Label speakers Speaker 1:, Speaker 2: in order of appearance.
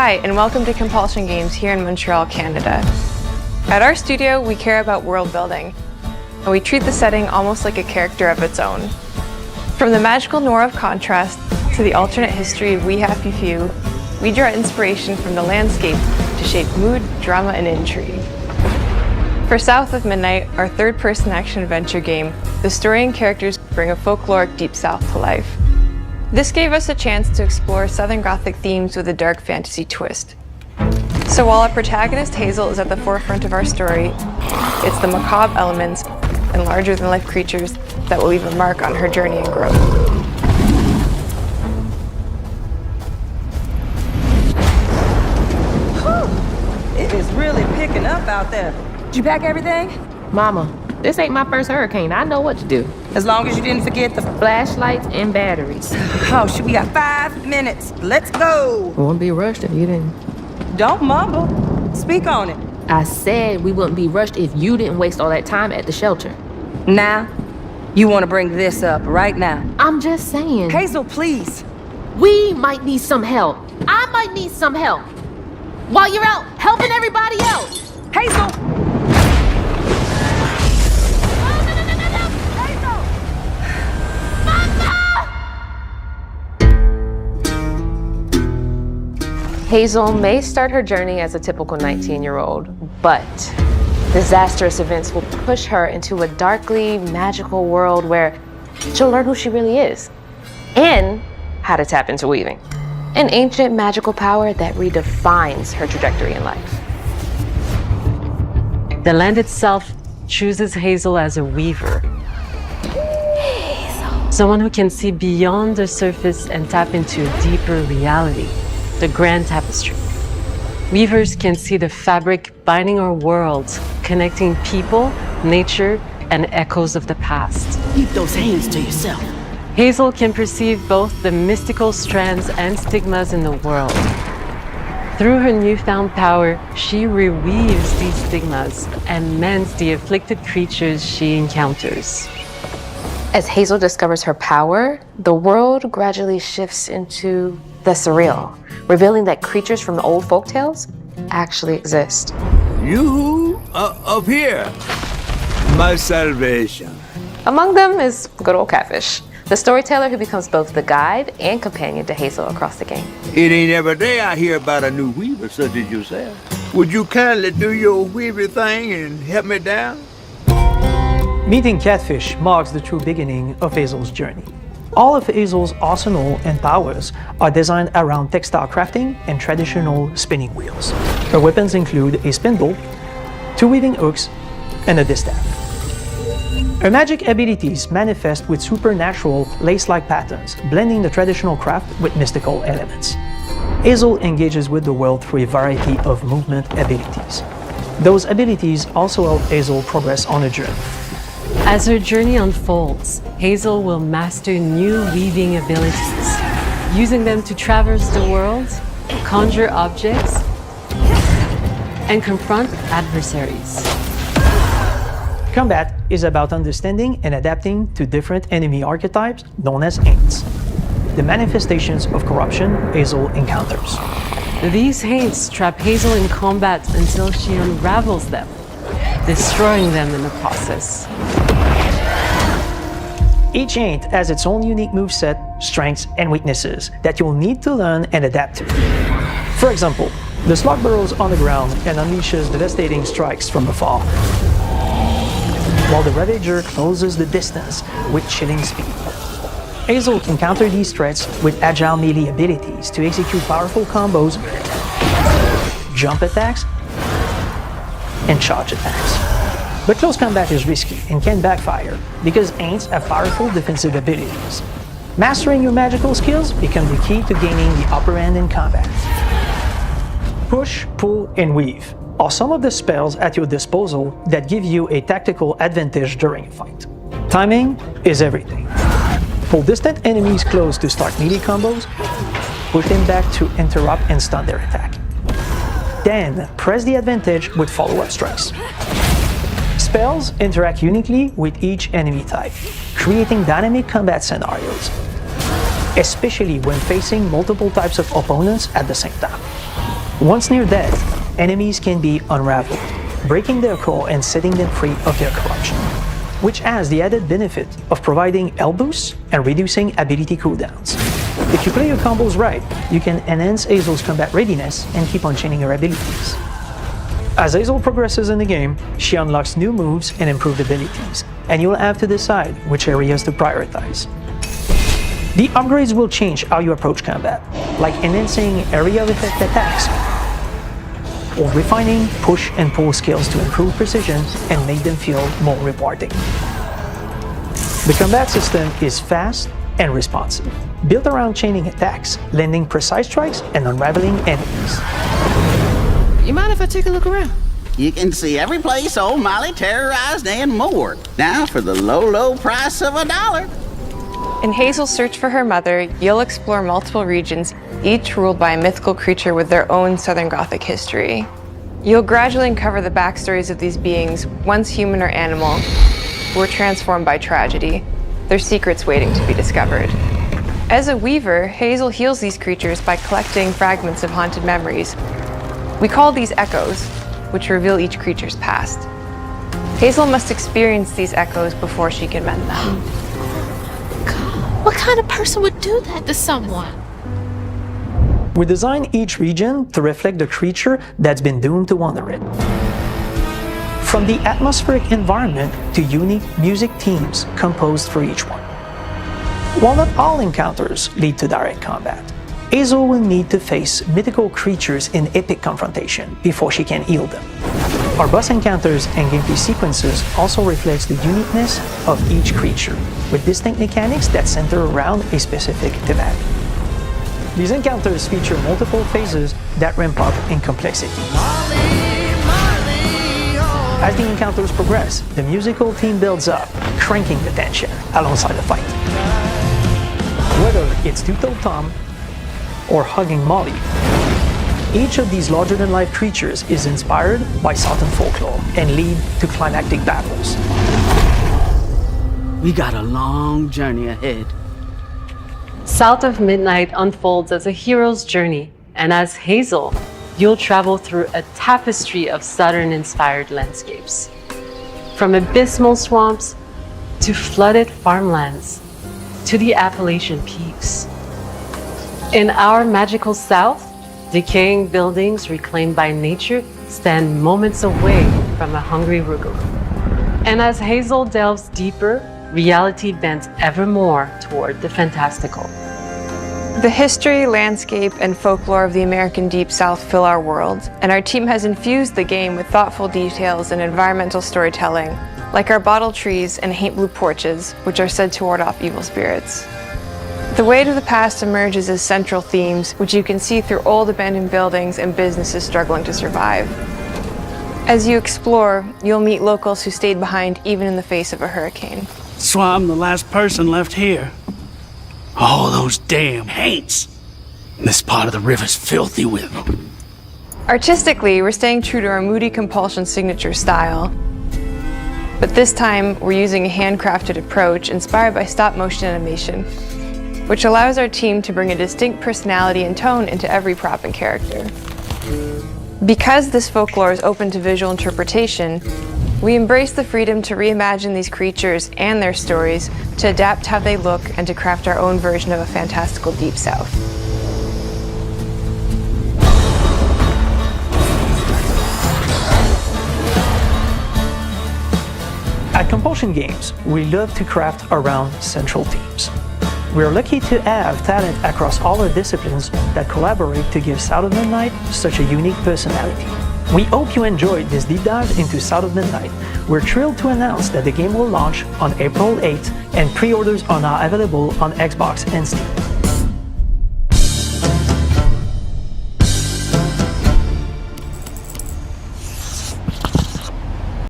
Speaker 1: Hi, and welcome to Compulsion Games here in Montreal, Canada. At our studio, we care about world building, and we treat the setting almost like a character of its own. From the magical noir of contrast to the alternate history of We Happy Few, we draw inspiration from the landscape to shape mood, drama, and intrigue. For South of Midnight, our third-person action-adventure game, the story and characters bring a folkloric Deep South to life. This gave us a chance to explore Southern Gothic themes with a dark fantasy twist. So while our protagonist, Hazel, is at the forefront of our story, it's the macabre elements and larger-than-life creatures that will leave a mark on her journey and growth.
Speaker 2: Whew. It is really picking up out there. Did you pack everything?
Speaker 3: Mama, this ain't my first hurricane. I know what to do.
Speaker 2: As long as you didn't forget the
Speaker 3: Flashlights and batteries.
Speaker 2: Oh, shoot, we got 5 minutes. Let's go.
Speaker 3: We wouldn't be rushed if you didn't.
Speaker 2: Don't mumble. Speak on it.
Speaker 3: I said we wouldn't be rushed if you didn't waste all that time at the shelter.
Speaker 2: Now, you want to bring this up right now.
Speaker 3: I'm just saying.
Speaker 2: Hazel, please.
Speaker 3: We might need some help. I might need some help. While you're out helping everybody else.
Speaker 2: Hazel!
Speaker 1: Hazel may start her journey as a typical 19-year-old, but disastrous events will push her into a darkly magical world where she'll learn who she really is and how to tap into weaving, an ancient magical power that redefines her trajectory in life.
Speaker 4: The land itself chooses Hazel as a weaver.
Speaker 1: Hazel.
Speaker 4: Someone who can see beyond the surface and tap into a deeper reality. The grand tapestry. Weavers can see the fabric binding our world, connecting people, nature, and echoes of the past.
Speaker 5: Keep those hands to yourself.
Speaker 4: Hazel can perceive both the mystical strands and stigmas in the world. Through her newfound power, she reweaves these stigmas and mends the afflicted creatures she encounters.
Speaker 1: As Hazel discovers her power, the world gradually shifts into the surreal, revealing that creatures from the old folktales actually exist.
Speaker 6: You up here, my salvation.
Speaker 1: Among them is good old Catfish, the storyteller who becomes both the guide and companion to Hazel across the game.
Speaker 6: It ain't every day I hear about a new weaver such as yourself. Would you kindly do your weaver thing and help me down?
Speaker 7: Meeting Catfish marks the true beginning of Hazel's journey. All of Hazel's arsenal and powers are designed around textile crafting and traditional spinning wheels. Her weapons include a spindle, 2 weaving hooks, and a distaff. Her magic abilities manifest with supernatural lace-like patterns, blending the traditional craft with mystical elements. Hazel engages with the world through a variety of movement abilities. Those abilities also help Hazel progress on a journey.
Speaker 4: As her journey unfolds, Hazel will master new weaving abilities, using them to traverse the world, conjure objects, and confront adversaries.
Speaker 7: Combat is about understanding and adapting to different enemy archetypes known as Haints, the manifestations of corruption Hazel encounters.
Speaker 4: These Haints trap Hazel in combat until she unravels them, destroying them in the process.
Speaker 7: Each Haint has its own unique moveset, strengths, and weaknesses that you'll need to learn and adapt to. For example, the slug burrows on the ground and unleashes devastating strikes from afar, while the Ravager closes the distance with chilling speed. Hazel can counter these threats with agile melee abilities to execute powerful combos, jump attacks, and charge attacks. But close combat is risky and can backfire because Haints have powerful defensive abilities. Mastering your magical skills becomes the key to gaining the upper hand in combat. Push, pull, and weave are some of the spells at your disposal that give you a tactical advantage during a fight. Timing is everything. Pull distant enemies close to start melee combos, push them back to interrupt and stun their attack. Then press the advantage with follow-up strikes. Spells interact uniquely with each enemy type, creating dynamic combat scenarios, especially when facing multiple types of opponents at the same time. Once near death, enemies can be unraveled, breaking their core and setting them free of their corruption, which has the added benefit of providing health boosts and reducing ability cooldowns. If you play your combos right, you can enhance Hazel's combat readiness and keep on chaining her abilities. As Hazel progresses in the game, she unlocks new moves and improved abilities, and you'll have to decide which areas to prioritize. The upgrades will change how you approach combat, like enhancing area of effect attacks, or refining push and pull skills to improve precision and make them feel more rewarding. The combat system is fast and responsive, built around chaining attacks, landing precise strikes, and unraveling enemies.
Speaker 5: You mind if I take a look around?
Speaker 8: You can see every place old Molly terrorized and more. Now for the low, low price of $1.
Speaker 1: In Hazel's search for her mother, you'll explore multiple regions, each ruled by a mythical creature with their own Southern Gothic history. You'll gradually uncover the backstories of these beings, once human or animal, who were transformed by tragedy, their secrets waiting to be discovered. As a weaver, Hazel heals these creatures by collecting fragments of haunted memories. We call these echoes, which reveal each creature's past. Hazel must experience these echoes before she can mend them.
Speaker 3: What kind of person would do that to someone?
Speaker 7: We design each region to reflect the creature that's been doomed to wander it. From the atmospheric environment to unique music themes composed for each one. While not all encounters lead to direct combat, Hazel will need to face mythical creatures in epic confrontation before she can heal them. Our boss encounters and gameplay sequences also reflects the uniqueness of each creature, with distinct mechanics that center around a specific thematic. These encounters feature multiple phases that ramp up in complexity. As the encounters progress, the musical theme builds up, cranking the tension alongside the fight. Whether it's Two-Toed Tom or hugging Molly, each of these larger-than-life creatures is inspired by Southern folklore and lead to climactic battles.
Speaker 5: We got a long journey ahead.
Speaker 4: South of Midnight unfolds as a hero's journey, and as Hazel, you'll travel through a tapestry of Southern-inspired landscapes. From abysmal swamps to flooded farmlands to the Appalachian peaks. In our magical South, decaying buildings reclaimed by nature stand moments away from a hungry Rugal. And as Hazel delves deeper, reality bends ever more toward the fantastical.
Speaker 1: The history, landscape, and folklore of the American Deep South fill our world, and our team has infused the game with thoughtful details and environmental storytelling, like our bottle trees and haint blue porches, which are said to ward off evil spirits. The weight of the past emerges as central themes, which you can see through old abandoned buildings and businesses struggling to survive. As you explore, you'll meet locals who stayed behind even in the face of a hurricane.
Speaker 9: So I'm the last person left here. All those damn haints. This part of the river's filthy with them.
Speaker 1: Artistically, we're staying true to our moody compulsion signature style. But this time, we're using a handcrafted approach inspired by stop-motion animation, which allows our team to bring a distinct personality and tone into every prop and character. Because this folklore is open to visual interpretation, we embrace the freedom to reimagine these creatures and their stories, to adapt how they look, and to craft our own version of a fantastical Deep South.
Speaker 7: At Compulsion Games, we love to craft around central themes. We are lucky to have talent across all our disciplines that collaborate to give South of Midnight such a unique personality. We hope you enjoyed this deep dive into South of Midnight. We're thrilled to announce that the game will launch on April 8th, and pre-orders are now available on Xbox and Steam.